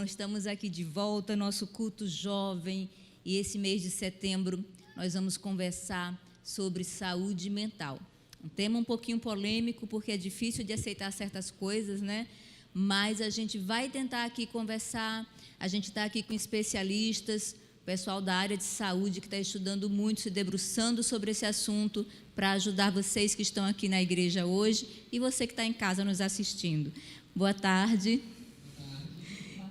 nós estamos aqui de volta, nosso culto jovem, e esse mês de setembro nós vamos conversar sobre saúde mental. Um tema um pouquinho polêmico, porque é difícil de aceitar certas coisas, né? Mas a gente vai tentar aqui conversar, a gente está aqui com especialistas, pessoal da área de saúde que está estudando muito, se debruçando sobre esse assunto, para ajudar vocês que estão aqui na igreja hoje e você que está em casa nos assistindo. Boa tarde.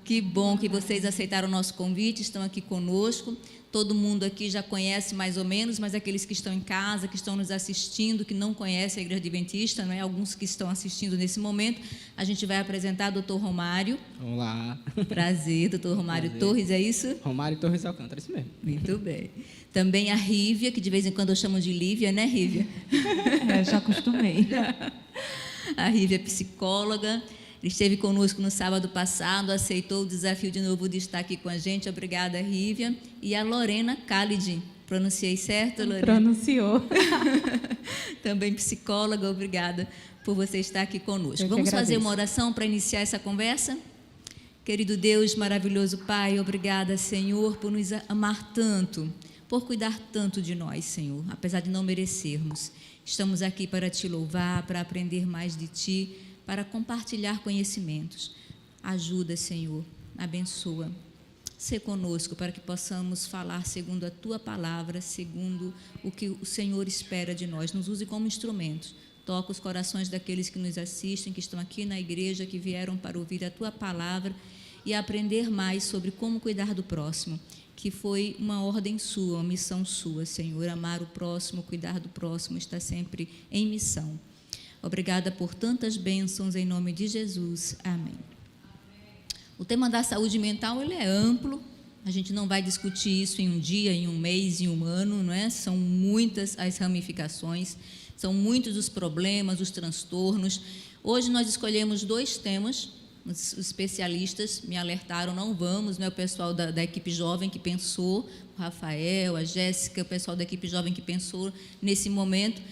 Que bom que vocês aceitaram o nosso convite, estão aqui conosco. Todo mundo aqui já conhece mais ou menos, mas aqueles que estão em casa, que estão nos assistindo, que não conhecem a Igreja Adventista, não é? Alguns que estão assistindo nesse momento, a gente vai apresentar o Dr. Romário. Olá. Prazer, Dr. Romário Torres, é isso? Romário Torres Alcântara, isso mesmo. Muito bem. Também a Rívia, que de vez em quando eu chamo de Lívia, né, Rívia? Já acostumei. A Rívia é psicóloga. Ele esteve conosco no sábado passado, aceitou o desafio de novo de estar aqui com a gente. Obrigada, Rívia. E a Lorena Khalid. Pronunciei certo, Lorena? Pronunciou. Também psicóloga, obrigada por você estar aqui conosco. Vamos fazer uma oração para iniciar essa conversa? Querido Deus, maravilhoso Pai, obrigada, Senhor, por nos amar tanto, por cuidar tanto de nós, Senhor, apesar de não merecermos. Estamos aqui para Te louvar, para aprender mais de Ti, para compartilhar conhecimentos. Ajuda, Senhor, abençoa. Sê conosco para que possamos falar segundo a Tua palavra, segundo o que o Senhor espera de nós. Nos use como instrumentos. Toca os corações daqueles que nos assistem, que estão aqui na igreja, que vieram para ouvir a Tua palavra e aprender mais sobre como cuidar do próximo, que foi uma ordem Sua, uma missão Sua, Senhor. Amar o próximo, cuidar do próximo, está sempre em missão. Obrigada por tantas bênçãos, em nome de Jesus. Amém. O tema da saúde mental, ele é amplo, a gente não vai discutir isso em um dia, em um mês, em um ano, não é? São muitas as ramificações, são muitos os problemas, os transtornos. Hoje nós escolhemos 2 temas, os especialistas me alertaram, não é o pessoal da equipe jovem que pensou, o Rafael, a Jéssica, o pessoal da equipe jovem que pensou nesse momento.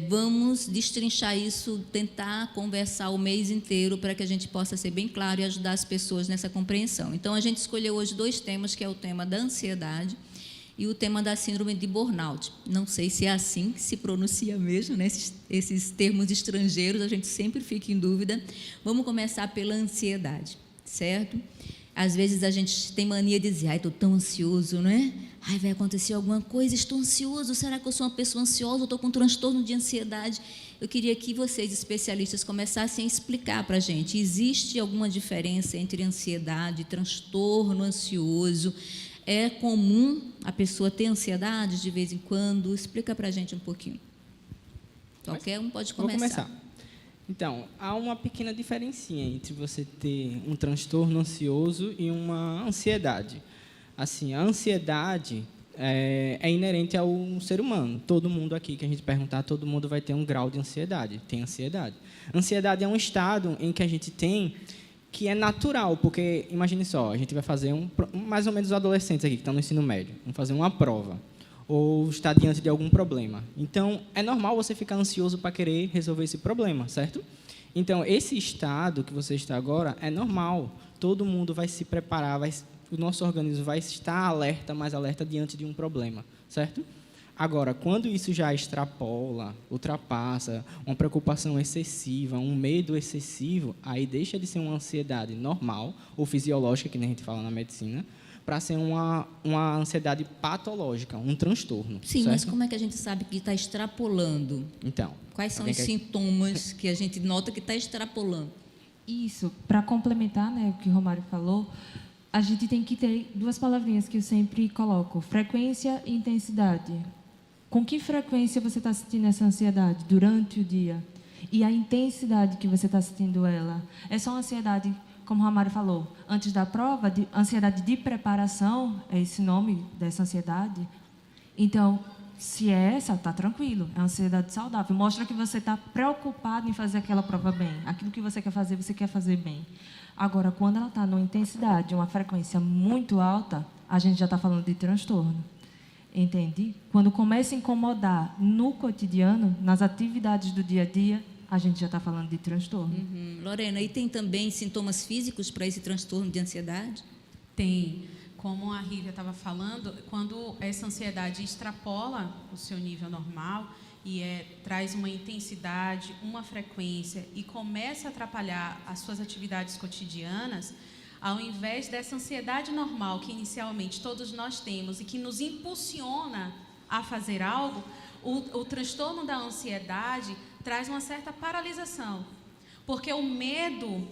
Vamos destrinchar isso, tentar conversar o mês inteiro para que a gente possa ser bem claro e ajudar as pessoas nessa compreensão. Então, a gente escolheu hoje 2 temas, que é o tema da ansiedade e o tema da síndrome de burnout. Não sei se é assim que se pronuncia mesmo, né? Esses termos estrangeiros, a gente sempre fica em dúvida. Vamos começar pela ansiedade, certo? Às vezes a gente tem mania de dizer, estou tão ansioso, não é? Vai acontecer alguma coisa, estou ansioso, será que eu sou uma pessoa ansiosa, estou com um transtorno de ansiedade? Eu queria que vocês, especialistas, começassem a explicar para a gente, existe alguma diferença entre ansiedade e transtorno ansioso? É comum a pessoa ter ansiedade de vez em quando? Explica para a gente um pouquinho. Qualquer um pode começar. Vou começar. Então, há uma pequena diferencinha entre você ter um transtorno ansioso e uma ansiedade. Assim, a ansiedade é inerente ao ser humano. Todo mundo aqui que a gente perguntar, todo mundo vai ter um grau de ansiedade. Tem ansiedade. Ansiedade é um estado em que a gente tem que é natural, porque, imagine só, a gente vai fazer mais ou menos os adolescentes aqui que estão no ensino médio, vão fazer uma prova, ou está diante de algum problema. Então, é normal você ficar ansioso para querer resolver esse problema, certo? Então, esse estado que você está agora é normal. Todo mundo vai se preparar, o nosso organismo vai estar alerta, mais alerta diante de um problema, certo? Agora, quando isso já extrapola, ultrapassa, uma preocupação excessiva, um medo excessivo, aí deixa de ser uma ansiedade normal ou fisiológica, que nem a gente fala na medicina, para ser uma ansiedade patológica, um transtorno. Sim, certo? Mas como é que a gente sabe que está extrapolando? Então, quais são os sintomas que a gente nota que está extrapolando? Isso, para complementar, né, o que o Romário falou, a gente tem que ter 2 palavrinhas que eu sempre coloco, frequência e intensidade. Com que frequência você está sentindo essa ansiedade durante o dia? E a intensidade que você está sentindo ela? É só uma ansiedade, como o Romário falou, antes da prova, ansiedade de preparação, é esse nome dessa ansiedade. Então, se é essa, está tranquilo, é uma ansiedade saudável. Mostra que você está preocupado em fazer aquela prova bem. Aquilo que você quer fazer bem. Agora, quando ela está numa intensidade, uma frequência muito alta, a gente já está falando de transtorno. Entende? Quando começa a incomodar no cotidiano, nas atividades do dia a dia, a gente já está falando de transtorno. Lorena, e tem também sintomas físicos para esse transtorno de ansiedade? Tem. Como a Rívia estava falando, quando essa ansiedade extrapola o seu nível normal e traz uma intensidade, uma frequência e começa a atrapalhar as suas atividades cotidianas, ao invés dessa ansiedade normal que inicialmente todos nós temos e que nos impulsiona a fazer algo, o transtorno da ansiedade traz uma certa paralisação. Porque o medo,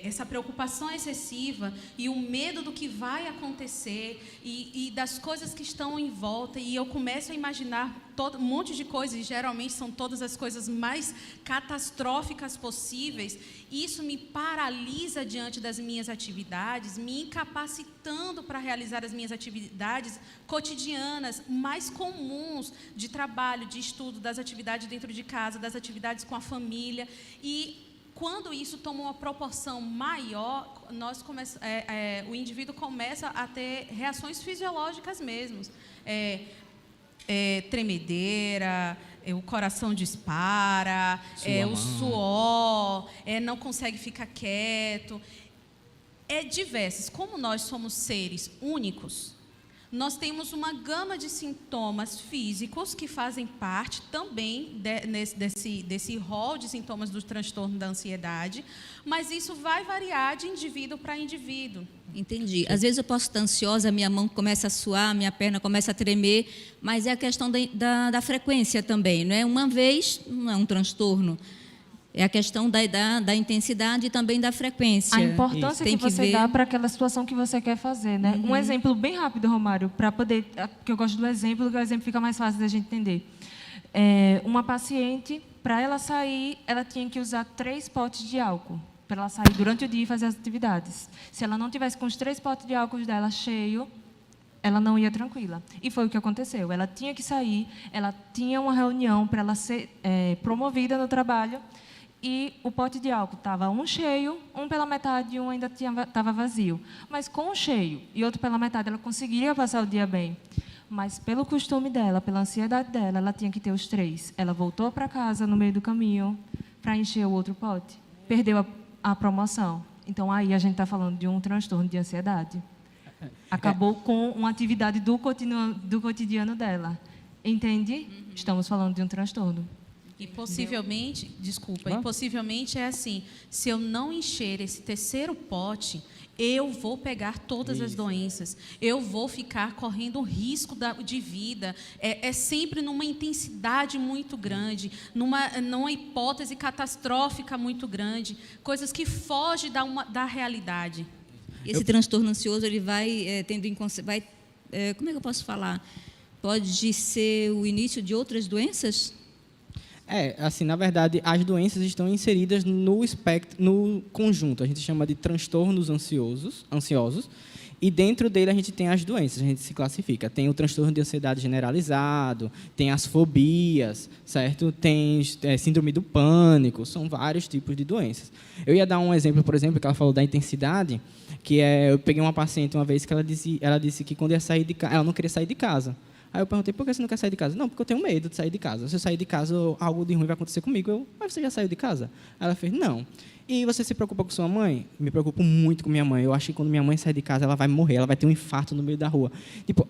essa preocupação excessiva e o medo do que vai acontecer e das coisas que estão em volta, e eu começo a imaginar um monte de coisas, e geralmente são todas as coisas mais catastróficas possíveis, e isso me paralisa diante das minhas atividades, me incapacitando para realizar as minhas atividades cotidianas, mais comuns, de trabalho, de estudo, das atividades dentro de casa, das atividades com a família. E quando isso toma uma proporção maior, o indivíduo começa a ter reações fisiológicas mesmo. Tremedeira, o coração dispara, o suor, não consegue ficar quieto. Diversas. Como nós somos seres únicos, nós temos uma gama de sintomas físicos que fazem parte também desse rol de sintomas do transtorno da ansiedade, mas isso vai variar de indivíduo para indivíduo. Entendi. Às vezes eu posso estar ansiosa, minha mão começa a suar, minha perna começa a tremer, mas é a questão da frequência também, não é? Uma vez não é um transtorno. É a questão da intensidade e também da frequência. A importância que você dá para aquela situação que você quer fazer, né? Um exemplo bem rápido, Romário, para poder... Porque eu gosto do exemplo, que o exemplo fica mais fácil da gente entender. Uma paciente, para ela sair, ela tinha que usar 3 potes de álcool, para ela sair durante o dia e fazer as atividades. Se ela não tivesse com os 3 potes de álcool dela cheio, ela não ia tranquila. E foi o que aconteceu. Ela tinha que sair, ela tinha uma reunião para ela ser promovida no trabalho, e o pote de álcool estava um cheio, um pela metade e um ainda estava vazio. Mas com um cheio e outro pela metade, ela conseguiria passar o dia bem. Mas pelo costume dela, pela ansiedade dela, ela tinha que ter os 3. Ela voltou para casa no meio do caminho para encher o outro pote. Perdeu a promoção. Então, aí a gente está falando de um transtorno de ansiedade. Acabou com uma atividade do cotidiano dela. Entende? Estamos falando de um transtorno. E possivelmente, possivelmente é assim, se eu não encher esse terceiro pote, eu vou pegar todas as doenças, eu vou ficar correndo risco de vida, sempre numa intensidade muito grande, numa hipótese catastrófica muito grande, coisas que fogem da realidade. Esse transtorno ansioso, ele vai tendo como é que eu posso falar? Pode ser o início de outras doenças? Assim, na verdade, as doenças estão inseridas no conjunto. A gente chama de transtornos ansiosos, e dentro dele a gente tem as doenças, a gente se classifica. Tem o transtorno de ansiedade generalizado, tem as fobias, certo? Tem síndrome do pânico, são vários tipos de doenças. Eu ia dar um exemplo, por exemplo, que ela falou da intensidade, que eu peguei uma paciente uma vez que ela disse que quando ia sair de casa, ela não queria sair de casa. Aí eu perguntei, por que você não quer sair de casa? Não, porque eu tenho medo de sair de casa. Se eu sair de casa, algo de ruim vai acontecer comigo. Mas você já saiu de casa? Ela fez, não. E você se preocupa com sua mãe? Me preocupo muito com minha mãe. Eu acho que quando minha mãe sair de casa, ela vai morrer, ela vai ter um infarto no meio da rua. Tipo,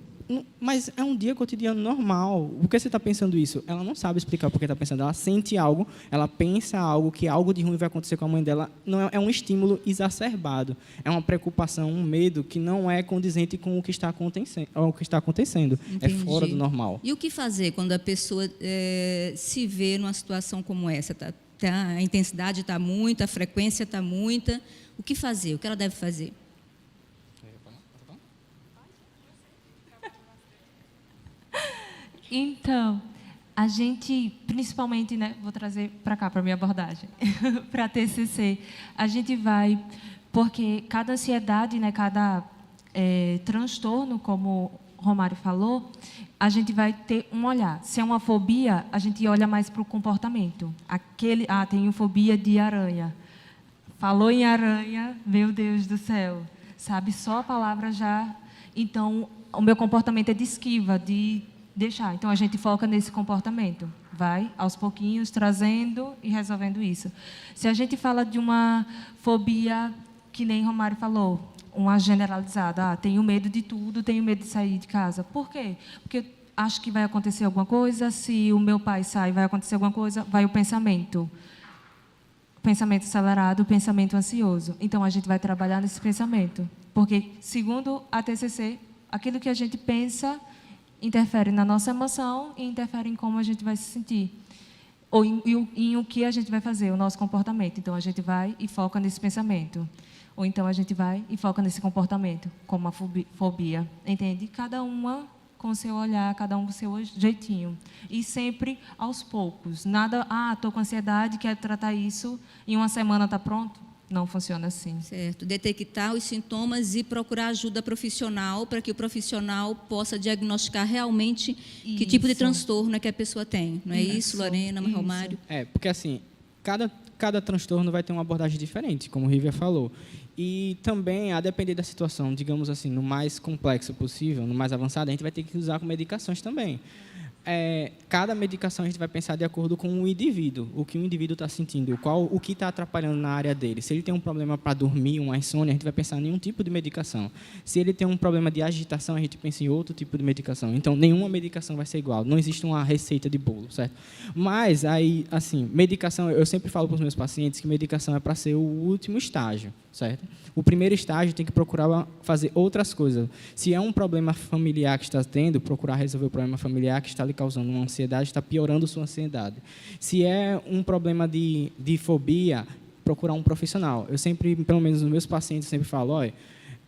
mas é um dia cotidiano normal. Por que você está pensando isso? Ela não sabe explicar por que está pensando. Ela sente algo, ela pensa algo, que algo de ruim vai acontecer com a mãe dela. Não é um estímulo exacerbado. É uma preocupação, um medo que não é condizente com o que está acontecendo. Entendi. É fora do normal. E o que fazer quando a pessoa se vê numa situação como essa? A intensidade está muita, a frequência está muita. O que fazer? O que ela deve fazer? Então, a gente, principalmente, né, vou trazer para cá, para a minha abordagem, para a TCC, a gente vai, porque cada ansiedade, né, cada transtorno, como o Romário falou, a gente vai ter um olhar. Se é uma fobia, a gente olha mais para o comportamento. Tenho fobia de aranha. Falou em aranha, meu Deus do céu, sabe, só a palavra já... Então, o meu comportamento é de esquiva, de deixar. Então, a gente foca nesse comportamento. Vai, aos pouquinhos, trazendo e resolvendo isso. Se a gente fala de uma fobia, que nem Romário falou, uma generalizada, tenho medo de tudo, tenho medo de sair de casa. Por quê? Porque acho que vai acontecer alguma coisa, se o meu pai sai, vai acontecer alguma coisa, vai o pensamento. Pensamento acelerado, pensamento ansioso. Então, a gente vai trabalhar nesse pensamento. Porque, segundo a TCC, aquilo que a gente pensa interfere na nossa emoção e interfere em como a gente vai se sentir. Ou em o que a gente vai fazer, o nosso comportamento. Então, a gente vai e foca nesse pensamento. Ou então, a gente vai e foca nesse comportamento, como a fobia. Entende? Cada uma com o seu olhar, cada um com o seu jeitinho. E sempre aos poucos. Nada, estou com ansiedade, quero tratar isso, em uma semana está pronto. Não funciona assim. Certo. Detectar os sintomas e procurar ajuda profissional para que o profissional possa diagnosticar realmente que tipo de transtorno é que a pessoa tem. Não é isso, Lorena, Romário? Porque assim, cada transtorno vai ter uma abordagem diferente, como o Rívia falou. E também, a depender da situação, digamos assim, no mais complexo possível, no mais avançado, a gente vai ter que usar com medicações também. Cada medicação a gente vai pensar de acordo com o indivíduo, o que o indivíduo está sentindo, o que está atrapalhando na área dele. Se ele tem um problema para dormir, uma insônia, a gente vai pensar em um tipo de medicação. Se ele tem um problema de agitação, a gente pensa em outro tipo de medicação. Então, nenhuma medicação vai ser igual, não existe uma receita de bolo, certo? Mas, aí, assim, medicação, eu sempre falo para os meus pacientes que medicação é para ser o último estágio, certo? O primeiro estágio tem que procurar fazer outras coisas. Se é um problema familiar que está tendo, procurar resolver o problema familiar que está lhe causando uma ansiedade, está piorando sua ansiedade. Se é um problema de fobia, procurar um profissional. Eu sempre, pelo menos nos meus pacientes, sempre falo, olha,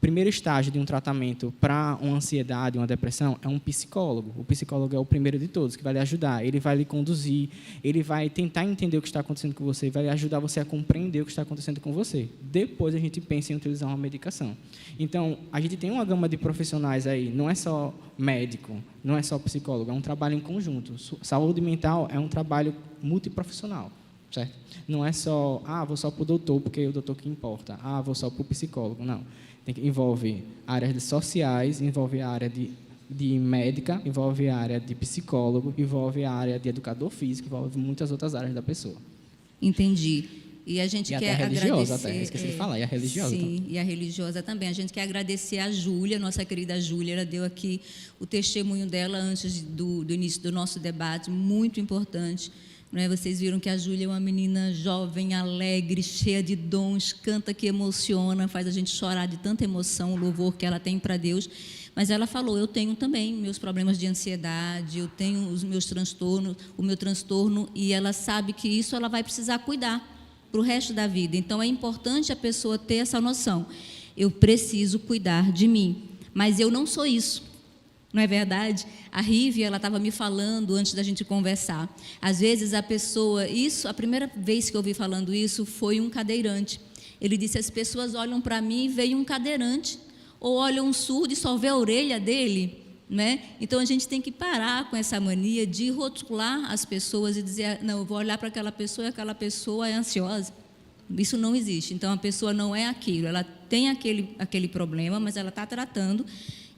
primeiro estágio de um tratamento para uma ansiedade, uma depressão, é um psicólogo. O psicólogo é o primeiro de todos, que vai lhe ajudar. Ele vai lhe conduzir, ele vai tentar entender o que está acontecendo com você, vai lhe ajudar você a compreender o que está acontecendo com você. Depois, a gente pensa em utilizar uma medicação. Então, a gente tem uma gama de profissionais aí, não é só médico, não é só psicólogo, é um trabalho em conjunto. Saúde mental é um trabalho multiprofissional. Certo? Não é só, vou só para o doutor, porque é o doutor que importa. Vou só para o psicólogo. Não. Envolve áreas sociais, envolve a área de médica, envolve a área de psicólogo, envolve a área de educador físico, envolve muitas outras áreas da pessoa. Entendi. E a gente quer até religiosa, agradecer... esqueci de falar, e a religiosa sim, também. E a religiosa também. A gente quer agradecer a Júlia, nossa querida Júlia, ela deu aqui o testemunho dela antes do início do nosso debate, muito importante. Não é? Vocês viram que a Júlia é uma menina jovem, alegre, cheia de dons, canta que emociona, faz a gente chorar de tanta emoção, o louvor que ela tem para Deus. Mas ela falou, eu tenho também meus problemas de ansiedade, eu tenho os meus transtornos, o meu transtorno, e ela sabe que isso ela vai precisar cuidar para o resto da vida. Então, é importante a pessoa ter essa noção. Eu preciso cuidar de mim, mas eu não sou isso. Não é verdade? A Rívia, ela estava me falando antes da gente conversar. Às vezes a pessoa, a primeira vez que eu ouvi falando isso foi um cadeirante. Ele disse, as pessoas olham para mim e veem um cadeirante, ou olham um surdo e só vê a orelha dele, né? Então a gente tem que parar com essa mania de rotular as pessoas e dizer, não, eu vou olhar para aquela pessoa e aquela pessoa é ansiosa. Isso não existe. Então a pessoa não é aquilo, ela tem aquele problema, mas ela está tratando.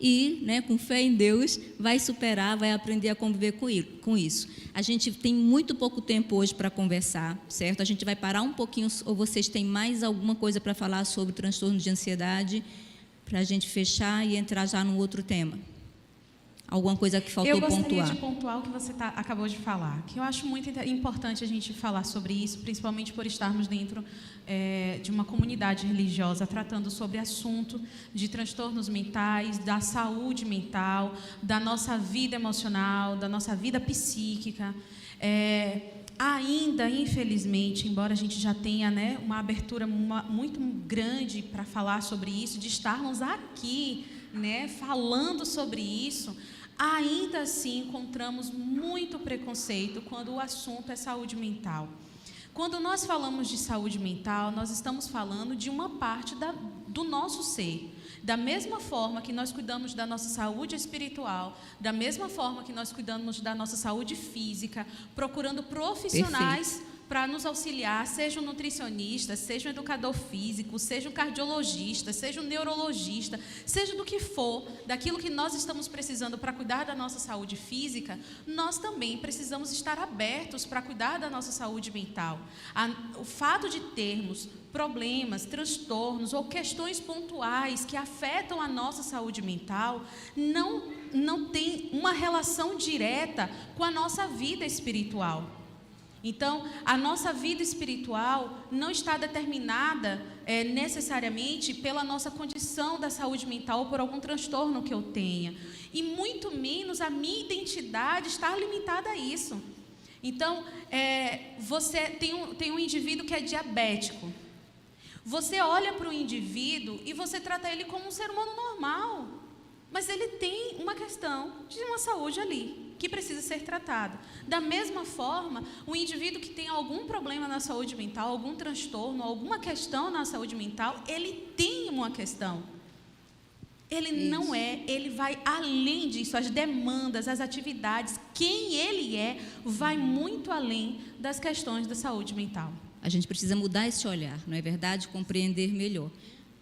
E, né, com fé em Deus, vai superar, vai aprender a conviver com isso. A gente tem muito pouco tempo hoje para conversar, certo? A gente vai parar um pouquinho, ou vocês têm mais alguma coisa para falar sobre transtorno de ansiedade, para a gente fechar e entrar já no outro tema? Alguma coisa que faltou pontuar? Eu gostaria de pontuar o que você acabou de falar, que eu acho muito importante a gente falar sobre isso, principalmente por estarmos dentro de uma comunidade religiosa tratando sobre assunto de transtornos mentais, da saúde mental, da nossa vida emocional, da nossa vida psíquica. Ainda, infelizmente, embora a gente já tenha, né, uma abertura muito grande para falar sobre isso, de estarmos aqui, né, falando sobre isso, ainda assim encontramos muito preconceito quando o assunto é saúde mental. Quando nós falamos de saúde mental, nós estamos falando de uma parte do nosso ser. Da mesma forma que nós cuidamos da nossa saúde espiritual, da mesma forma que nós cuidamos da nossa saúde física, procurando profissionais para nos auxiliar, seja um nutricionista, seja um educador físico, seja um cardiologista, seja um neurologista, seja do que for, daquilo que nós estamos precisando para cuidar da nossa saúde física, nós também precisamos estar abertos para cuidar da nossa saúde mental. O fato de termos problemas, transtornos ou questões pontuais que afetam a nossa saúde mental não tem uma relação direta com a nossa vida espiritual. Então, a nossa vida espiritual não está determinada necessariamente pela nossa condição da saúde mental ou por algum transtorno que eu tenha. E muito menos a minha identidade está limitada a isso. Então, você tem um indivíduo que é diabético. Você olha para o indivíduo e você trata ele como um ser humano normal. Mas ele tem uma questão de uma saúde ali, que precisa ser tratada. Da mesma forma, o indivíduo que tem algum problema na saúde mental, algum transtorno, alguma questão na saúde mental, ele tem uma questão. Ele vai além disso, as demandas, as atividades, quem ele vai muito além das questões da saúde mental. A gente precisa mudar esse olhar, não é verdade? Compreender melhor.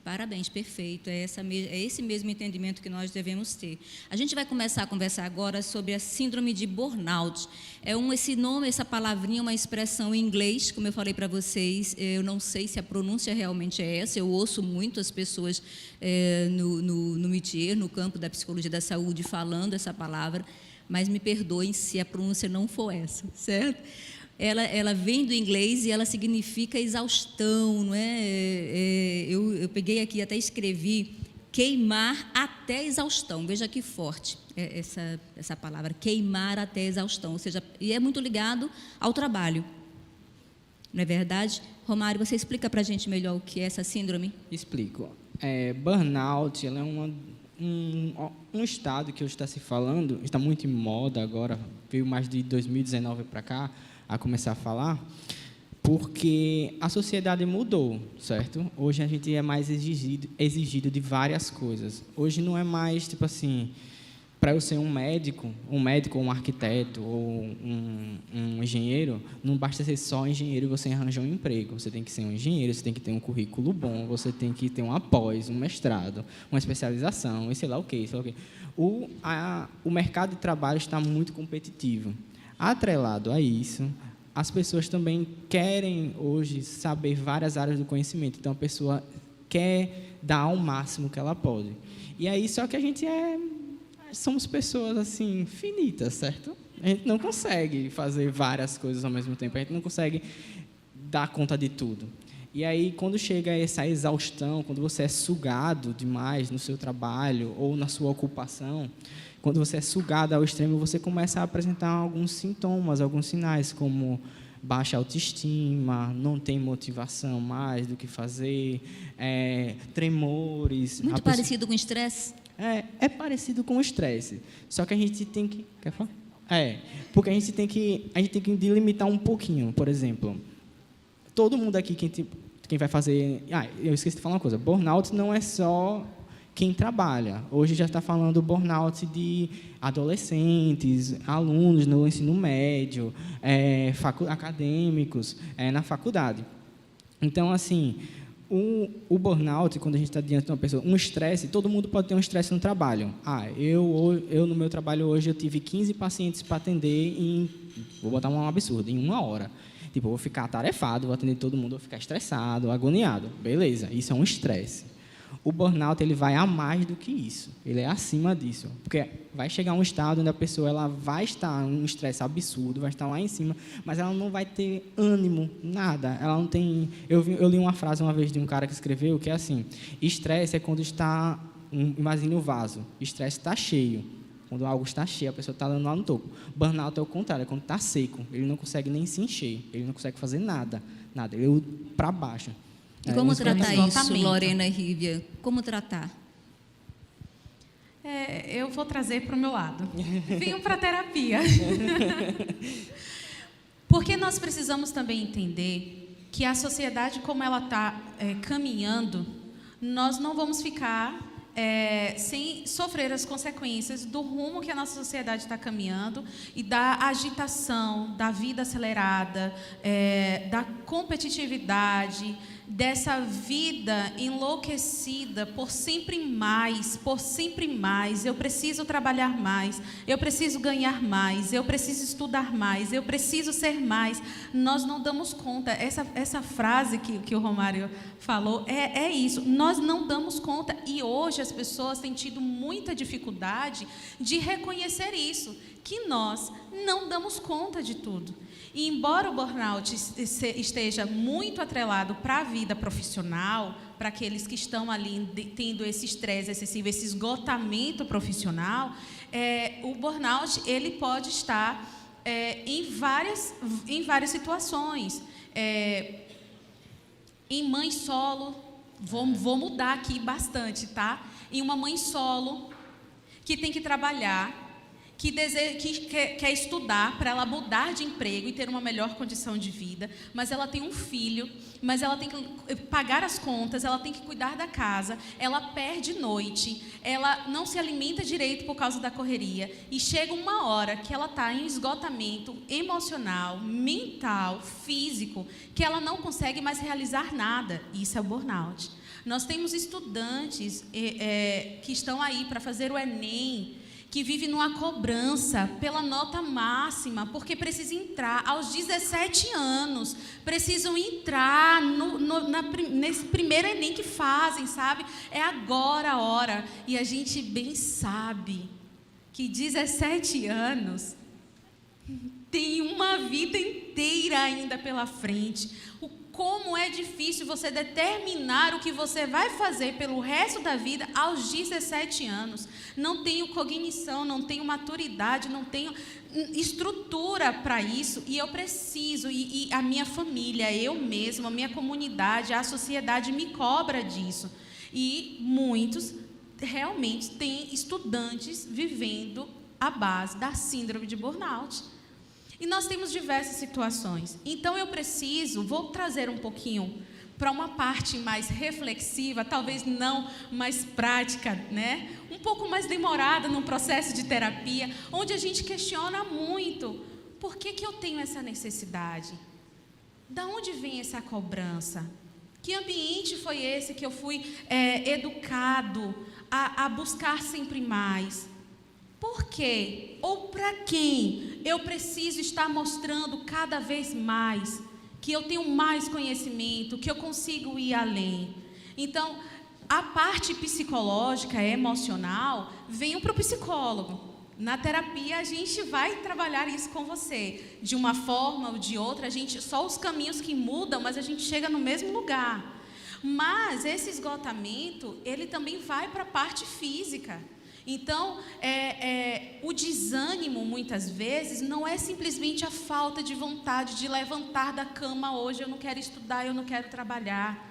Parabéns, perfeito. É esse mesmo entendimento que nós devemos ter. A gente vai começar a conversar agora sobre a síndrome de burnout. Esse nome, essa palavrinha, uma expressão em inglês, como eu falei para vocês. Eu não sei se a pronúncia realmente é essa. Eu ouço muito as pessoas no métier, no campo da psicologia da saúde, falando essa palavra, mas me perdoem se a pronúncia não for essa, certo? Ela vem do inglês e ela significa exaustão, não é? Eu peguei aqui, até escrevi, queimar até exaustão. Veja que forte essa palavra, queimar até exaustão. Ou seja, e é muito ligado ao trabalho, não é verdade? Romário, você explica para a gente melhor o que é essa síndrome? Explico. Burnout, ela é um estado que hoje está se falando, está muito em moda agora, veio mais de 2019 para cá, a começar a falar, porque a sociedade mudou, certo? Hoje a gente é mais exigido de várias coisas. Hoje não é mais, tipo assim, para eu ser um médico ou um arquiteto ou um engenheiro, não basta ser só engenheiro e você arranja um emprego. Você tem que ser um engenheiro, você tem que ter um currículo bom, você tem que ter uma pós, um mestrado, uma especialização, e sei lá o quê, sei lá o quê. O mercado de trabalho está muito competitivo. Atrelado a isso, as pessoas também querem hoje saber várias áreas do conhecimento. Então, a pessoa quer dar ao máximo que ela pode. E aí, só que a gente somos pessoas, assim, finitas, certo? A gente não consegue fazer várias coisas ao mesmo tempo. A gente não consegue dar conta de tudo. E aí, quando chega essa exaustão, quando você é sugado demais no seu trabalho ou na sua ocupação, quando você é sugado ao extremo, você começa a apresentar alguns sintomas, alguns sinais, como baixa autoestima, não tem motivação mais do que fazer, tremores. Muito parecido com estresse? É parecido com o estresse. Só que a gente tem que... Quer falar? Porque a gente tem que delimitar um pouquinho. Por exemplo, todo mundo aqui, quem vai fazer... eu esqueci de falar uma coisa. Burnout não é só quem trabalha. Hoje já está falando burnout de adolescentes, alunos no ensino médio, acadêmicos, na faculdade. Então, assim, o burnout, quando a gente está diante de uma pessoa, um estresse, todo mundo pode ter um estresse no trabalho. Eu no meu trabalho hoje, eu tive 15 pacientes para atender vou botar um absurdo, em 1 hora. Tipo, eu vou ficar atarefado, vou atender todo mundo, vou ficar estressado, agoniado. Beleza, isso é um estresse. O burnout, ele vai a mais do que isso. Ele é acima disso. Porque vai chegar um estado onde a pessoa ela vai estar em um estresse absurdo, vai estar lá em cima, mas ela não vai ter ânimo, nada. Ela não tem... Eu li uma frase uma vez de um cara que escreveu que é assim: estresse é quando está... Imagine o vaso. Estresse está cheio. Quando algo está cheio, a pessoa está lá no topo. Burnout é o contrário, é quando está seco. Ele não consegue nem se encher. Ele não consegue fazer nada. Ele para baixo. E como tratar isso, Lorena e Rívia? Como tratar? Eu vou trazer para o meu lado. Venham para a terapia. Porque nós precisamos também entender que a sociedade, como ela está caminhando, nós não vamos ficar sem sofrer as consequências do rumo que a nossa sociedade está caminhando e da agitação, da vida acelerada, da competitividade, dessa vida enlouquecida por sempre mais, eu preciso trabalhar mais, eu preciso ganhar mais, eu preciso estudar mais, eu preciso ser mais. Nós não damos conta, essa frase que o Romário falou, é isso, nós não damos conta, e hoje as pessoas têm tido muita dificuldade de reconhecer isso, que nós não damos conta de tudo. E embora o burnout esteja muito atrelado para a vida profissional, para aqueles que estão ali tendo esse estresse excessivo, esse esgotamento profissional, o burnout ele pode estar em várias situações. Em mãe solo, vou mudar aqui bastante, tá? Em uma mãe solo que tem que trabalhar, que quer estudar para ela mudar de emprego e ter uma melhor condição de vida, mas ela tem um filho, mas ela tem que pagar as contas, ela tem que cuidar da casa, ela perde noite, ela não se alimenta direito por causa da correria, e chega uma hora que ela está em esgotamento emocional, mental, físico, que ela não consegue mais realizar nada. Isso é o burnout. Nós temos estudantes que estão aí para fazer o Enem, que vive numa cobrança pela nota máxima, porque precisam entrar aos 17 anos, precisam entrar nesse primeiro Enem que fazem, sabe? É agora a hora. E a gente bem sabe que 17 anos tem uma vida inteira ainda pela frente. Como é difícil você determinar o que você vai fazer pelo resto da vida aos 17 anos. Não tenho cognição, não tenho maturidade, não tenho estrutura para isso, e eu preciso, e a minha família, eu mesma, a minha comunidade, a sociedade me cobra disso. E muitos realmente têm estudantes vivendo à base da síndrome de burnout. E nós temos diversas situações. Então, vou trazer um pouquinho para uma parte mais reflexiva, talvez não mais prática, né? Um pouco mais demorada no processo de terapia, onde a gente questiona muito: por que eu tenho essa necessidade? Da onde vem essa cobrança? Que ambiente foi esse que eu fui educado a buscar sempre mais? Por quê? Ou para quem eu preciso estar mostrando cada vez mais que eu tenho mais conhecimento, que eu consigo ir além? Então, a parte psicológica, emocional, venham para o psicólogo. Na terapia, a gente vai trabalhar isso com você. De uma forma ou de outra, só os caminhos que mudam, mas a gente chega no mesmo lugar. Mas esse esgotamento, ele também vai para a parte física. Então, o desânimo, muitas vezes, não é simplesmente a falta de vontade de levantar da cama hoje, eu não quero estudar, eu não quero trabalhar.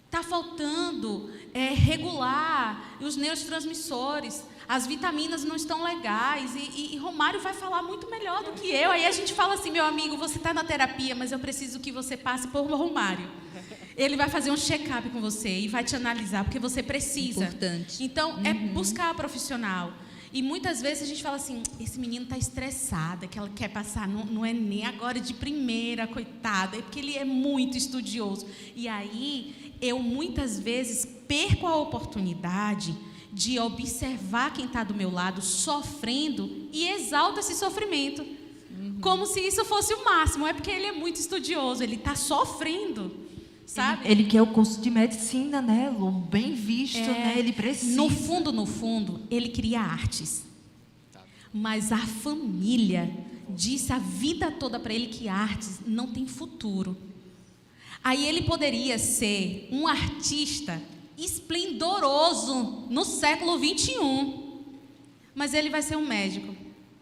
Está faltando regular os neurotransmissores, as vitaminas não estão legais, e Romário vai falar muito melhor do que eu. Aí a gente fala assim: meu amigo, você está na terapia, mas eu preciso que você passe por Romário. Ele vai fazer um check-up com você e vai te analisar, porque você precisa. Importante. Então, é buscar profissional. E muitas vezes a gente fala assim: esse menino está estressado, que ela quer passar no Enem agora de primeira, coitada, é porque ele é muito estudioso. E aí, eu muitas vezes perco a oportunidade de observar quem está do meu lado sofrendo e exalto esse sofrimento. Como se isso fosse o máximo. É porque ele é muito estudioso, ele está sofrendo. Sabe? Ele quer o curso de medicina, né, Lu? Bem visto, né? Ele precisa. No fundo, ele queria artes. Mas a família disse a vida toda para ele que artes não tem futuro. Aí ele poderia ser um artista esplendoroso no século 21. Mas ele vai ser um médico.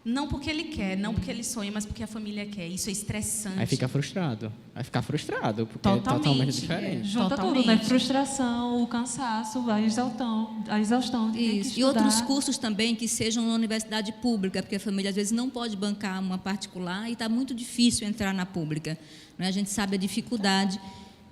Não porque ele quer, não porque ele sonha, mas porque a família quer. Isso é estressante. Aí fica frustrado. Vai ficar frustrado, porque é totalmente diferente. Junta tudo, né? Frustração, o cansaço, a exaustão de ter que Isso. E estudar. outros cursos também que sejam na universidade pública, porque a família às vezes não pode bancar uma particular e está muito difícil entrar na pública. Né? A gente sabe a dificuldade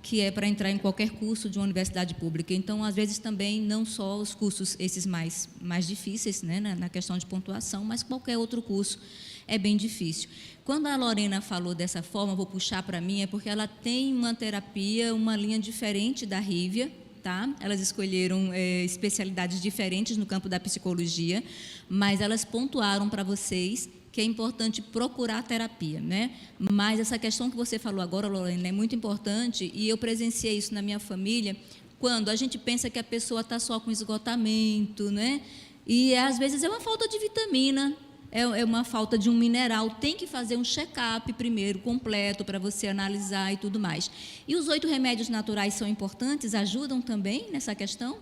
que é para entrar em qualquer curso de uma universidade pública. Então, às vezes, também não só os cursos esses mais difíceis, né, na questão de pontuação, mas qualquer outro curso é bem difícil. Quando a Lorena falou dessa forma, vou puxar para mim, é porque ela tem uma terapia, uma linha diferente da Rívia, tá? Elas escolheram especialidades diferentes no campo da psicologia, mas elas pontuaram para vocês que é importante procurar terapia, né? Mas essa questão que você falou agora, Lorena, é muito importante, e eu presenciei isso na minha família, quando a gente pensa que a pessoa está só com esgotamento, né? E às vezes é uma falta de vitamina, é uma falta de um mineral, tem que fazer um check-up primeiro, completo, para você analisar e tudo mais. E os 8 remédios naturais são importantes, ajudam também nessa questão?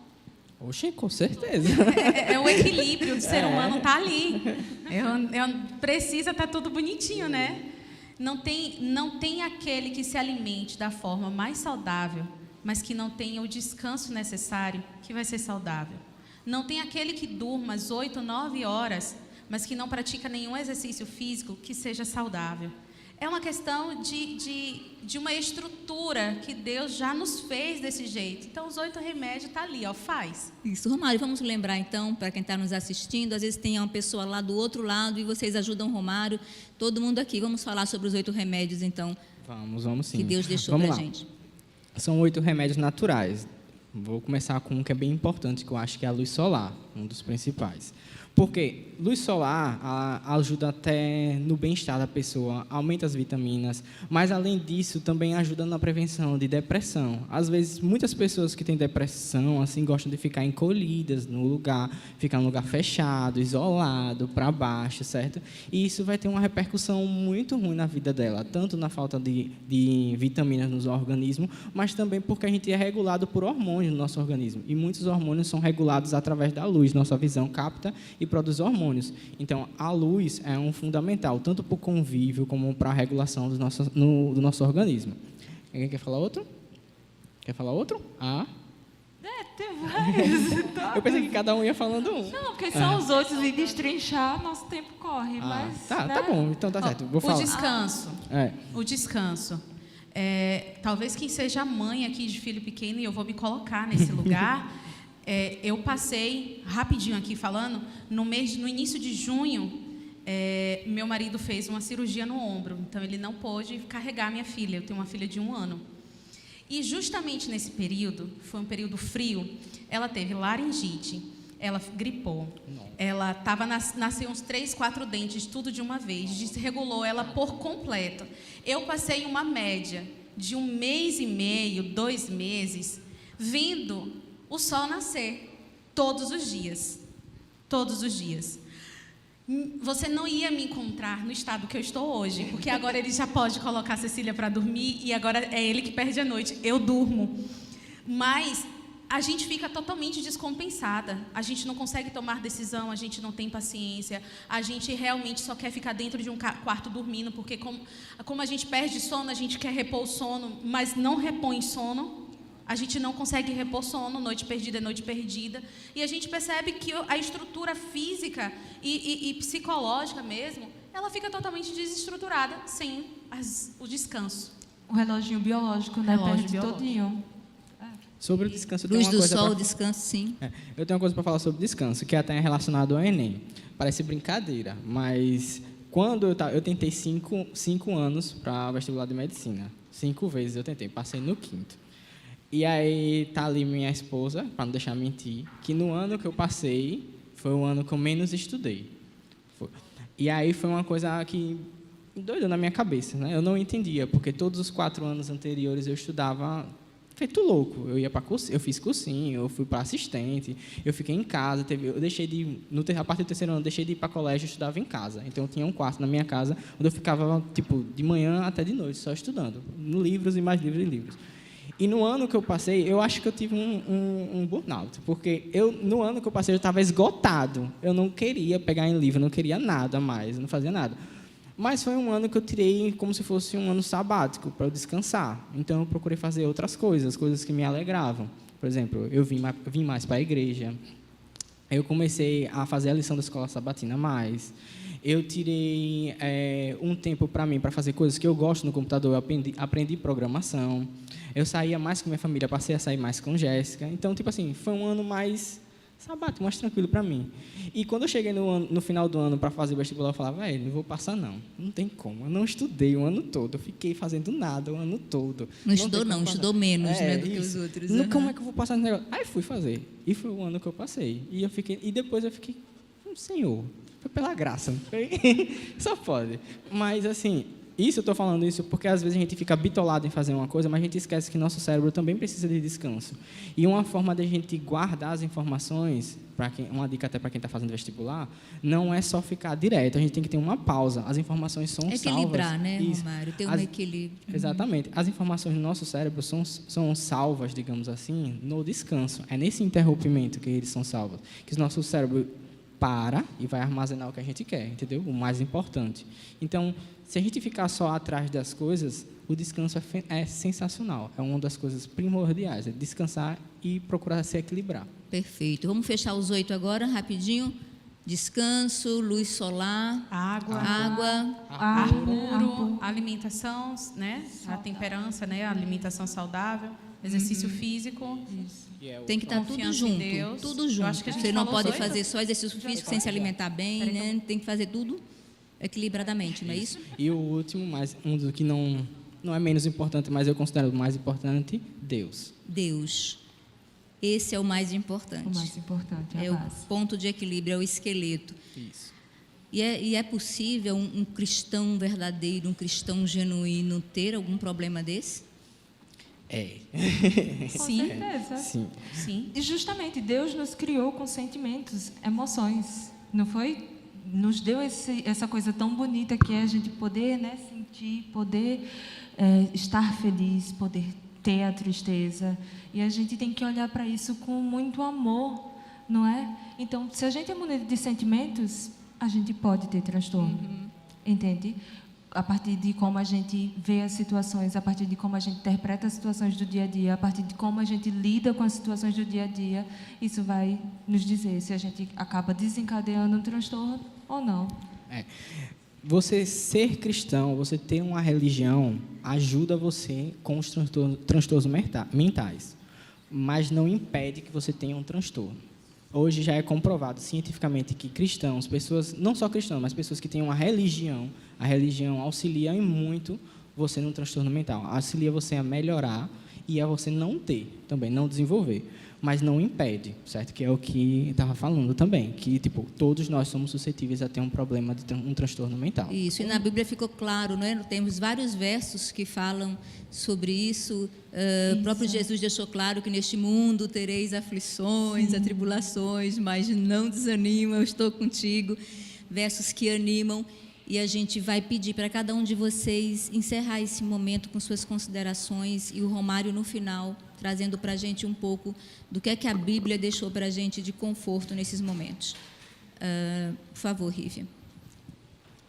Oxe, com certeza. É o equilíbrio do ser humano está ali. Precisa estar tudo bonitinho, né? Não tem aquele que se alimente da forma mais saudável, mas que não tenha o descanso necessário, que vai ser saudável. Não tem aquele que durma às 8, 9 horas, mas que não pratica nenhum exercício físico que seja saudável. É uma questão de uma estrutura que Deus já nos fez desse jeito. Então, os 8 remédios estão ali, ó, faz. Isso, Romário, vamos lembrar então, para quem está nos assistindo, às vezes tem uma pessoa lá do outro lado e vocês ajudam o Romário, todo mundo aqui. Vamos falar sobre os 8 remédios, então, Vamos sim. que Deus deixou para a gente. São 8 remédios naturais. Vou começar com um que é bem importante, que eu acho que é a luz solar, um dos principais. Porque luz solar ajuda até no bem-estar da pessoa, aumenta as vitaminas, mas, além disso, também ajuda na prevenção de depressão. Às vezes, muitas pessoas que têm depressão assim, gostam de ficar encolhidas no lugar, ficar num lugar fechado, isolado, para baixo, certo? E isso vai ter uma repercussão muito ruim na vida dela, tanto na falta de vitaminas no organismo, mas também porque a gente é regulado por hormônios no nosso organismo. E muitos hormônios são regulados através da luz, nossa visão capta e produz hormônios. Então, a luz é um fundamental, tanto para o convívio como para a regulação do nosso organismo. Alguém quer falar outro? Quer falar outro? Tem vários. Eu pensei que cada um ia falando um. Não, porque são os outros e destrinchar, nosso tempo corre. Mas, tá né? bom, então tá certo. Vou falar. O descanso. É. O descanso. Talvez quem seja mãe aqui de filho pequeno, e eu vou me colocar nesse lugar, eu passei, rapidinho aqui falando, no início de junho, meu marido fez uma cirurgia no ombro, então ele não pôde carregar minha filha, eu tenho uma filha de 1 ano. E justamente nesse período, foi um período frio, ela teve laringite, ela gripou, ela nasceu uns 3, 4 dentes, tudo de uma vez, desregulou ela por completo. Eu passei uma média de 1 mês e meio, 2 meses, vendo o sol nascer, todos os dias. Todos os dias. Você não ia me encontrar no estado que eu estou hoje, porque agora ele já pode colocar a Cecília para dormir e agora é ele que perde a noite. Eu durmo. Mas a gente fica totalmente descompensada. A gente não consegue tomar decisão, a gente não tem paciência, a gente realmente só quer ficar dentro de um quarto dormindo, porque como a gente perde sono, a gente quer repor o sono, mas não repõe sono. A gente não consegue repor sono, noite perdida é noite perdida. E a gente percebe que a estrutura física e psicológica mesmo, ela fica totalmente desestruturada sem o descanso. O reloginho biológico, né? Perde todinho. Sobre o descanso, Luz do sol, descanso, sim. Eu tenho uma coisa para falar sobre descanso, que é até relacionado ao Enem. Parece brincadeira, mas quando eu tentei 5 anos para vestibular de medicina. 5 vezes eu tentei, passei no 5º. E aí tá ali minha esposa, para não deixar mentir, que no ano que eu passei, foi o ano que eu menos estudei. E aí foi uma coisa que doida na minha cabeça, né? Eu não entendia, porque todos os 4 anos anteriores eu estudava feito louco. Eu ia para cursinho, eu fiz cursinho, eu fui para assistente, eu fiquei em casa, eu deixei a partir do 3º ano, eu deixei de ir para colégio, eu estudava em casa. Então eu tinha um quarto na minha casa, onde eu ficava tipo de manhã até de noite só estudando, livros e mais livros e livros. E no ano que eu passei, eu acho que eu tive um burnout, porque no ano que eu passei eu estava esgotado. Eu não queria pegar em livro, eu não queria nada mais, eu não fazia nada. Mas foi um ano que eu tirei como se fosse um ano sabático, para eu descansar. Então eu procurei fazer outras coisas que me alegravam. Por exemplo, eu vim mais para a igreja, eu comecei a fazer a lição da escola sabatina mais. Eu tirei um tempo para mim, para fazer coisas que eu gosto no computador, eu aprendi programação. Eu saía mais com minha família, passei a sair mais com Jéssica. Então, tipo assim, foi um ano mais sabático, mais tranquilo para mim. E quando eu cheguei no final do ano para fazer o vestibular, eu falava, não vou passar não tem como. Eu não estudei o ano todo, eu fiquei fazendo nada o ano todo. Não estudou não, estudou menos, né, do que os outros. Como é que eu vou passar nesse negócio? Aí fui fazer, e foi o ano que eu passei. E depois eu fiquei, Senhor, foi pela graça, não foi? Só pode. Mas, assim, eu estou falando isso porque às vezes a gente fica bitolado em fazer uma coisa, mas a gente esquece que nosso cérebro também precisa de descanso. E uma forma de a gente guardar as informações, uma dica até para quem está fazendo vestibular, não é só ficar direto, a gente tem que ter uma pausa. As informações são salvas. Equilibrar, né, Romário? Ter um equilíbrio. Exatamente. As informações no nosso cérebro são salvas, digamos assim, no descanso. É nesse interrompimento que eles são salvos. Que o nosso cérebro para e vai armazenar o que a gente quer, entendeu? O mais importante. Então, se a gente ficar só atrás das coisas, o descanso é sensacional. É uma das coisas primordiais, é descansar e procurar se equilibrar. Perfeito. Vamos fechar os 8 agora, rapidinho. Descanso, luz solar, água, ar puro, alimentação, né? A temperança, né? A alimentação saudável, exercício físico. Isso. Tem que estar tudo junto. Tudo junto. Acho que a gente Você não falou pode fazer só exercício físico sem se alimentar bem, né? Tem que fazer tudo equilibradamente, não é isso? E o último, mas um dos que não é menos importante, mas eu considero o mais importante, Deus. Deus. Esse é o mais importante. O mais importante, é a o base. ponto de equilíbrio, é o esqueleto. Isso. E é possível um cristão verdadeiro, um cristão genuíno, ter algum problema desse? Com Sim. certeza. Sim. E justamente, Deus nos criou com sentimentos, emoções, não foi? Nos deu essa coisa tão bonita que é a gente poder, né, sentir, poder estar feliz, poder ter a tristeza. E a gente tem que olhar para isso com muito amor, não é? Então, se a gente é munido de sentimentos, a gente pode ter transtorno, entende? A partir de como a gente vê as situações, a partir de como a gente interpreta as situações do dia a dia, a partir de como a gente lida com as situações do dia a dia, isso vai nos dizer se a gente acaba desencadeando um transtorno ou não. Você ser cristão, você ter uma religião, ajuda você com os transtornos mentais, mas não impede que você tenha um transtorno. Hoje já é comprovado cientificamente que cristãos, pessoas, não só cristãos, mas pessoas que têm uma religião, a religião auxilia em muito você no transtorno mental. Auxilia você a melhorar e a você não ter, também, não desenvolver. Mas não impede, certo? Que é o que estava falando também, que, tipo, todos nós somos suscetíveis a ter um problema de um transtorno mental. Isso, e na Bíblia ficou claro, não é? Temos vários versos que falam sobre isso. O próprio Jesus deixou claro que neste mundo tereis aflições, atribulações, mas não desanima, eu estou contigo. Versos que animam. E a gente vai pedir para cada um de vocês encerrar esse momento com suas considerações e o Romário, no final, trazendo para a gente um pouco do que é que a Bíblia deixou para a gente de conforto nesses momentos. Por favor, Rívia.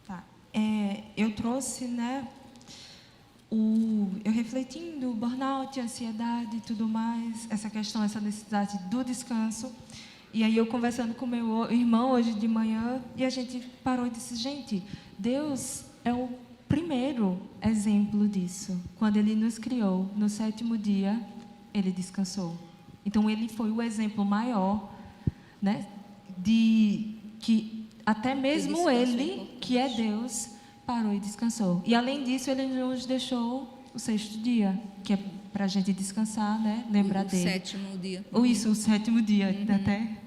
Tá. Eu trouxe, né, eu refletindo, burnout, ansiedade e tudo mais, essa questão, essa necessidade do descanso. E aí eu conversando com meu irmão hoje de manhã, e a gente parou e disse, gente, Deus é o primeiro exemplo disso. Quando Ele nos criou, no 7º dia, Ele descansou. Então, Ele foi o exemplo maior, né, de que até mesmo Ele, que é Deus, parou e descansou. E, além disso, Ele nos deixou o 6º dia, que é para a gente descansar, né, lembrar dele. O 7º dia. Ou isso, o 7º dia, até.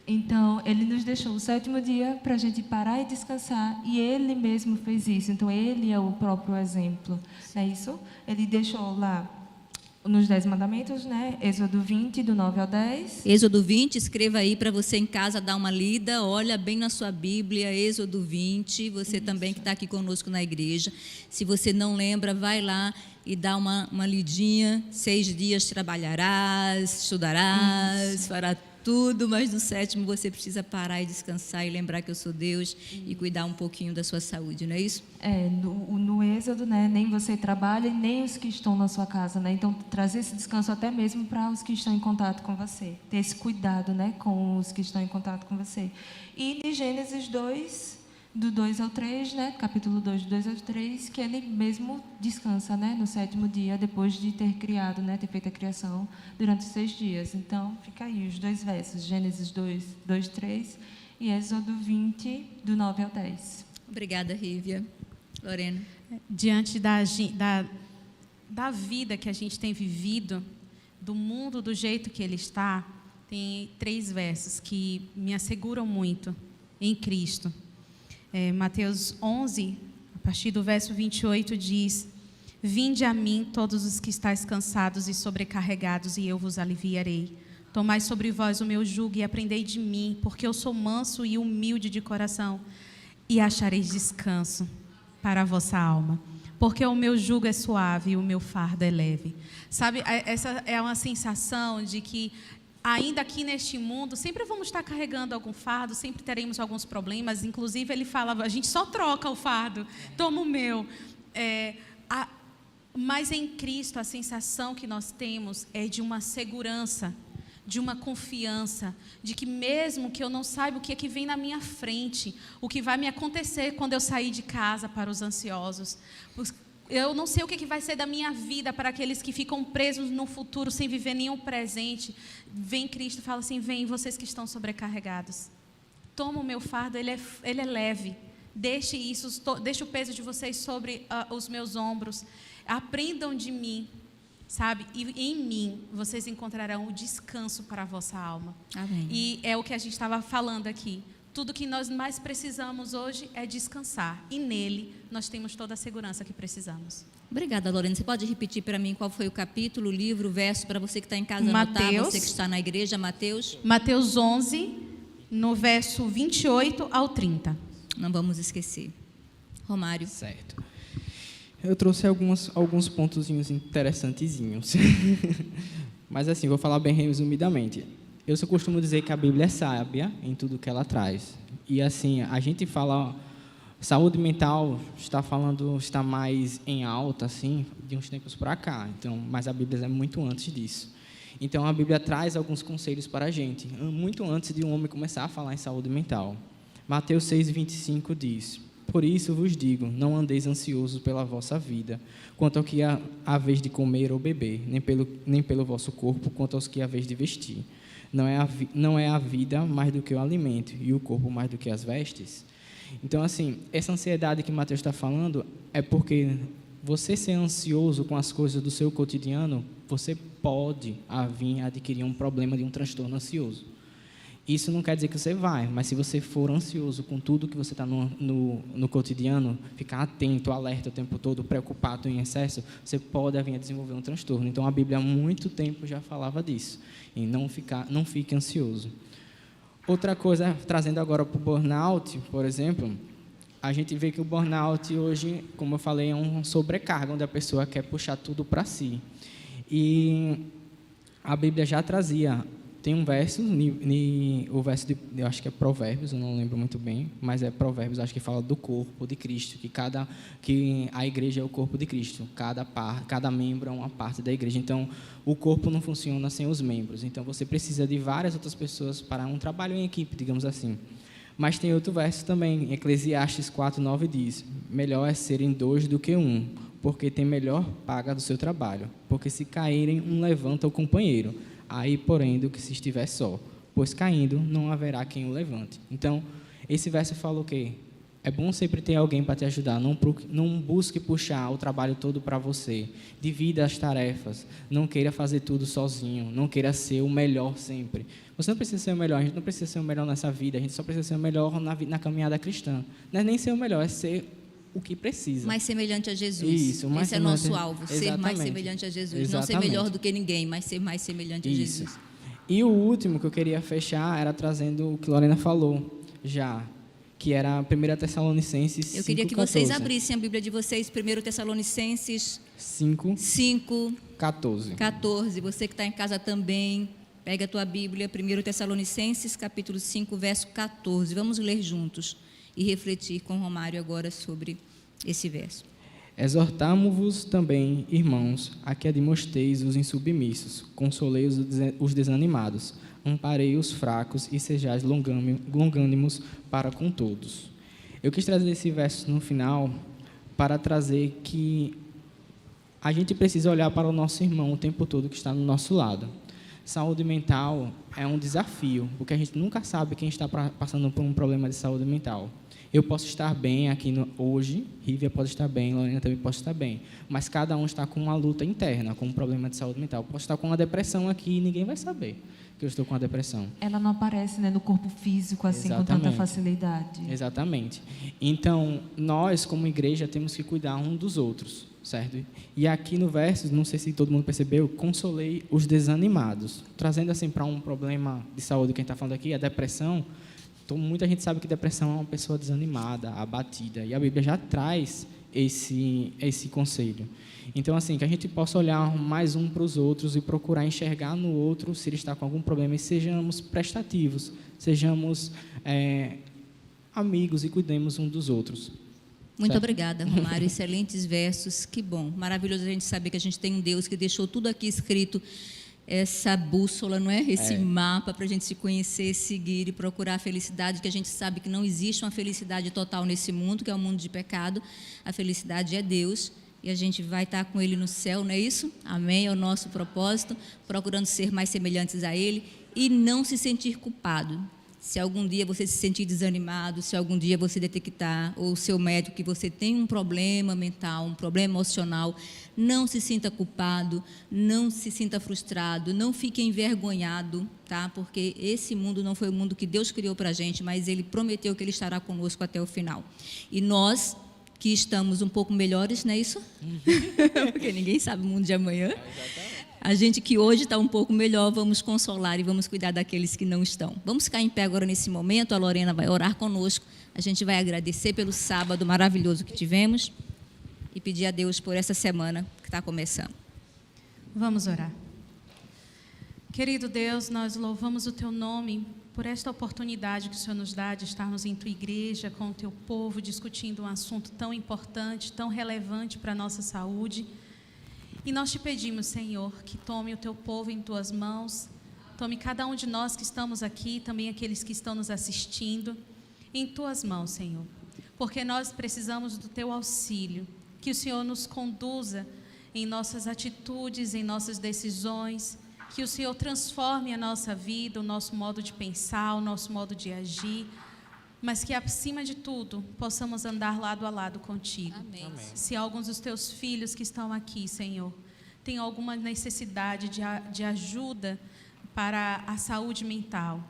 Então, Ele nos deixou o 7º dia para a gente parar e descansar, e Ele mesmo fez isso. Então, Ele é o próprio exemplo, não é isso? Ele deixou lá nos 10 mandamentos, né? Êxodo 20, do 9 ao 10. Êxodo 20, escreva aí para você em casa dar uma lida, olha bem na sua Bíblia, Êxodo 20, você também que está aqui conosco na igreja. Se você não lembra, vai lá e dá uma lidinha. 6 dias trabalharás, estudarás, fará tudo, mas no 7º você precisa parar e descansar e lembrar que eu sou Deus e cuidar um pouquinho da sua saúde, não é isso? No Êxodo, né, nem você trabalha, nem os que estão na sua casa, né? Então, trazer esse descanso até mesmo para os que estão em contato com você. Ter esse cuidado, né, com os que estão em contato com você. E de Gênesis 2, do 2 ao 3, né, capítulo 2, do 2 ao 3, que ele mesmo descansa, né, no 7º dia, depois de ter criado, né, ter feito a criação durante 6 dias. Então, fica aí os 2 versos, Gênesis 2, 2, 3 e Êxodo 20, do 9 ao 10. Obrigada, Rívia. Lorena. Diante da vida que a gente tem vivido, do mundo do jeito que ele está, tem 3 versos que me asseguram muito em Cristo. Mateus 11, a partir do verso 28, diz: Vinde a mim todos os que estáis cansados e sobrecarregados, e eu vos aliviarei. Tomai sobre vós o meu jugo e aprendei de mim, porque eu sou manso e humilde de coração, e achareis descanso para a vossa alma. Porque o meu jugo é suave e o meu fardo é leve. Sabe, essa é uma sensação de que, ainda aqui neste mundo, sempre vamos estar carregando algum fardo, sempre teremos alguns problemas. Inclusive, ele falava, a gente só troca o fardo, toma o meu. Mas em Cristo, a sensação que nós temos é de uma segurança, de uma confiança, de que mesmo que eu não saiba o que é que vem na minha frente, o que vai me acontecer quando eu sair de casa, para os ansiosos, eu não sei o que vai ser da minha vida para aqueles que ficam presos no futuro sem viver nenhum presente. Vem Cristo e fala assim: vem vocês que estão sobrecarregados, toma o meu fardo, ele é leve, deixe o peso de vocês sobre os meus ombros, aprendam de mim, sabe, e em mim vocês encontrarão o descanso para a vossa alma. Amém. E é o que a gente estava falando aqui. Tudo que nós mais precisamos hoje é descansar. E nele nós temos toda a segurança que precisamos. Obrigada, Lorena. Você pode repetir para mim qual foi o capítulo, o livro, o verso, para você que está em casa anotar, você que está na igreja, Mateus? Mateus 11, no verso 28 ao 30. Não vamos esquecer. Romário. Certo. Eu trouxe alguns pontozinhos interessantezinhos. Mas assim, vou falar bem resumidamente. Eu só costumo dizer que a Bíblia é sábia em tudo que ela traz. E assim, a gente fala, saúde mental está mais em alta, assim, de uns tempos para cá. Então, mas a Bíblia é muito antes disso. Então, a Bíblia traz alguns conselhos para a gente, muito antes de um homem começar a falar em saúde mental. Mateus 6:25 diz: Por isso vos digo, não andeis ansiosos pela vossa vida, quanto ao que há vez de comer ou beber, nem pelo vosso corpo, quanto aos que há vez de vestir. Não é a vida mais do que o alimento, e o corpo mais do que as vestes? Então, assim, essa ansiedade que Mateus está falando é porque você ser ansioso com as coisas do seu cotidiano, você pode vir a adquirir um problema de um transtorno ansioso. Isso não quer dizer que você vai, mas se você for ansioso com tudo que você está no cotidiano, ficar atento, alerta o tempo todo, preocupado em excesso, você pode vir a desenvolver um transtorno. Então, a Bíblia há muito tempo já falava disso, em não fique ansioso. Outra coisa, trazendo agora para o burnout, por exemplo, a gente vê que o burnout hoje, como eu falei, é uma sobrecarga, onde a pessoa quer puxar tudo para si. E a Bíblia já trazia. Tem um verso, o verso eu acho que é Provérbios, eu não lembro muito bem, mas é Provérbios, acho que fala do corpo de Cristo, que a igreja é o corpo de Cristo, cada membro é uma parte da igreja. Então, o corpo não funciona sem os membros. Então, você precisa de várias outras pessoas para um trabalho em equipe, digamos assim. Mas tem outro verso também, Eclesiastes 4:9 diz: melhor é serem 2 do que 1, porque tem melhor paga do seu trabalho. Porque se caírem, um levanta o companheiro. Aí, porém, do que se estiver só, pois caindo não haverá quem o levante. Então, esse verso fala o quê? É bom sempre ter alguém para te ajudar. Não busque puxar o trabalho todo para você. Divida as tarefas. Não queira fazer tudo sozinho. Não queira ser o melhor sempre. Você não precisa ser o melhor. A gente não precisa ser o melhor nessa vida. A gente só precisa ser o melhor na caminhada cristã. Não é nem ser o melhor, é ser o que precisa. Mais semelhante a Jesus. Isso, esse é nosso alvo, exatamente. ser mais semelhante a Jesus. Exatamente. Não ser melhor do que ninguém, mas ser mais semelhante a Jesus. E o último que eu queria fechar era trazendo o que Lorena falou já, que era 1 Tessalonicenses 5:14. Eu queria que vocês abrissem a Bíblia de vocês, 1 Tessalonicenses 5:14. Você que está em casa também, pega a tua Bíblia, 1 Tessalonicenses, capítulo 5, verso 14. Vamos ler juntos e refletir com Romário agora sobre esse verso. Exortamo-vos também, irmãos, a que admoesteis os insubmissos, consolei os desanimados, amparei os fracos e sejais longânimos para com todos. Eu quis trazer esse verso no final para trazer que a gente precisa olhar para o nosso irmão o tempo todo que está no nosso lado. Saúde mental é um desafio, porque a gente nunca sabe quem está passando por um problema de saúde mental. Eu posso estar bem aqui hoje, Rívia pode estar bem, Lorena também pode estar bem, mas cada um está com uma luta interna, com um problema de saúde mental. Eu posso estar com uma depressão aqui e ninguém vai saber que eu estou com a depressão. Ela não aparece, né, no corpo físico assim com tanta facilidade. Exatamente. Então, nós, como igreja, temos que cuidar um dos outros, certo? E aqui no verso, não sei se todo mundo percebeu, consolei os desanimados. Trazendo assim para um problema de saúde, quem está falando aqui, a depressão. Então, muita gente sabe que depressão é uma pessoa desanimada, abatida. E a Bíblia já traz esse conselho. Então, assim, que a gente possa olhar mais um para os outros e procurar enxergar no outro se ele está com algum problema e sejamos prestativos, sejamos amigos e cuidemos um dos outros. Muito Certo? obrigada, Romário. Excelentes versos. Que bom. Maravilhoso a gente saber que a gente tem um Deus que deixou tudo aqui escrito, essa bússola, não é? Esse mapa para a gente se conhecer, seguir e procurar a felicidade, que a gente sabe que não existe uma felicidade total nesse mundo, que é um mundo de pecado. A felicidade é Deus e a gente vai estar com Ele no céu, não é isso? Amém? É o nosso propósito, procurando ser mais semelhantes a Ele e não se sentir culpado. Se algum dia você se sentir desanimado, se algum dia você detectar, ou o seu médico, que você tem um problema mental, um problema emocional, não se sinta culpado, não se sinta frustrado, não fique envergonhado, tá? Porque esse mundo não foi o mundo que Deus criou para a gente, mas Ele prometeu que Ele estará conosco até o final. E nós, que estamos um pouco melhores, não é isso? Porque ninguém sabe o mundo de amanhã. A gente que hoje está um pouco melhor, vamos consolar e vamos cuidar daqueles que não estão. Vamos ficar em pé agora nesse momento, a Lorena vai orar conosco, a gente vai agradecer pelo sábado maravilhoso que tivemos e pedir a Deus por essa semana que está começando. Vamos orar. Querido Deus, nós louvamos o Teu nome por esta oportunidade que o Senhor nos dá de estarmos em Tua igreja, com o Teu povo, discutindo um assunto tão importante, tão relevante para a nossa saúde. E nós te pedimos, Senhor, que tome o Teu povo em Tuas mãos, tome cada um de nós que estamos aqui, também aqueles que estão nos assistindo, em Tuas mãos, Senhor, porque nós precisamos do Teu auxílio, que o Senhor nos conduza em nossas atitudes, em nossas decisões, que o Senhor transforme a nossa vida, o nosso modo de pensar, o nosso modo de agir, mas que, acima de tudo, possamos andar lado a lado contigo. Amém. Se alguns dos teus filhos que estão aqui, Senhor, têm alguma necessidade de ajuda para a saúde mental,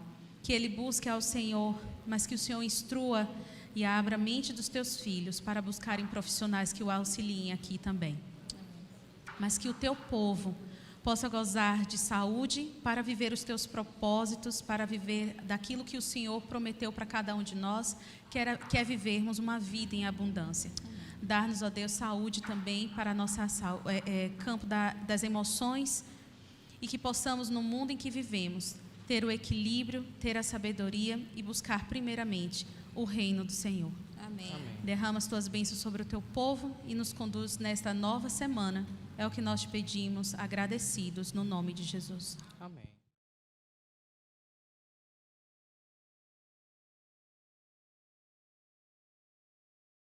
que ele busque ao Senhor, mas que o Senhor instrua e abra a mente dos teus filhos para buscarem profissionais que o auxiliem aqui também. Mas que o teu povo possa gozar de saúde para viver os teus propósitos, para viver daquilo que o Senhor prometeu para cada um de nós, que é vivermos uma vida em abundância. Dar-nos, ó Deus, saúde também para nosso campo das emoções e que possamos, no mundo em que vivemos, ter o equilíbrio, ter a sabedoria e buscar primeiramente o reino do Senhor. Amém. Derrama as tuas bênçãos sobre o teu povo e nos conduz nesta nova semana. É o que nós te pedimos, agradecidos, no nome de Jesus. Amém.